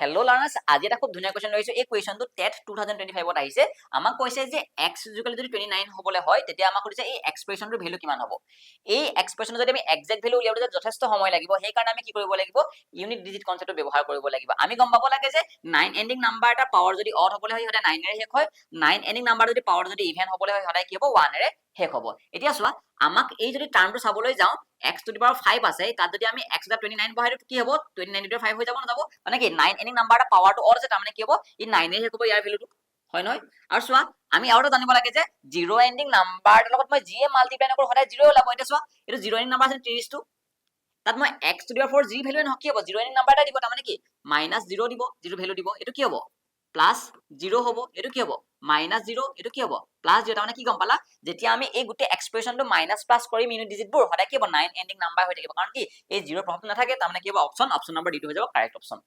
Hello' লাৰ্নাৰ্ছ, আজি এটা খুব ধুনীয়া কুৱেশ্যন লৈছো। এই কুৱেশ্যনটো টেট 2025ত আহিছে। আমাক কৈছে যে x ইকুৱেল যদি 29 হ'বলৈ হয়, তেতিয়া আমাক সুধিছে এই এক্সপ্ৰেশ্যনটোৰ ভেলু কিমান হ'ব। এই এক্সপ্ৰেশ্যনটো যদি আমি একজেক্ট ভেলু উলিয়াবলৈ যথেষ্ট সময় লাগিব, সেইকাৰণে আমি কি কৰিব লাগিব, ইউনিট ডিজিট কনচেপ্টটো ব্যৱহাৰ কৰিব লাগিব। আমি গম পাব লাগে যে 9 এণ্ডিং নাম্বাৰ এটা পাৱাৰ যদি অড হ'বলৈ হয়, সদায় 9 এৰে শেষ হয়। 9 এণ্ডিং নাম্বাৰ যদি পাৱাৰ যদি ইভেন হ'বলৈ হয়, সদায় কি হ'ব, 1 এৰে শেষ হ'ব। এতিয়া চোৱা, আমাক এই যদি টাৰ্মটো চাবলৈ যাওঁ, x টু দি পাৱাৰ 5 আছে, তাত যদি আমি x এটা 29 বহাই দিওঁ, কি হ'ব, 29 × 5 হৈ যাব নাযাব, মানে কি 9 এণ্ডিং নাম্বাৰ এটা পাৱাৰটো অড আছে, তাৰমানে কি হ'ব, ই 9 এৰে শেষ হ'ব ইয়াৰ ভেলুটো, হয় নহয়? আৰু চোৱা, আমি আৰু এটা জানিব লাগে যে 0 এণ্ডিং নাম্বাৰ এটাৰ লগত মই যিয়ে মাল্টিপ্লাই নকৰোঁ, সদায় 0 ওলাব। এতিয়া চোৱা, এইটো 0 এণ্ডিং নাম্বাৰ আছে 30টো, তাত মই x টু দি পাৱাৰ 4 যি ভেলুৱে নহওক কি হ'ব, 0 এণ্ডিং নাম্বাৰ এটা দিব, তাৰমানে কি -0 দিব, যিটো ভেলু দিব, এইটো কি হ'ব, +0 হ'ব, এইটো কি হ'ব, -0, এইটো কি হ'ব, +0, তাৰমানে কি গম পালা, যেতিয়া আমি এই গোটেই এক্সপ্ৰেশ্যনটো মাইনাছ প্লাছ কৰিম ইউনিট ডিজিটবোৰ, সদায় কি হ'ব, 9 এণ্ডিং নাম্বাৰ হৈ থাকিব, কাৰণ কি এই 0 প্ৰভাৱটো নাথাকে, তাৰমানে কি হ'ব, অপশ্যন নম্বৰ D টো হৈ যাব কাৰেক্ট অপশ্যন।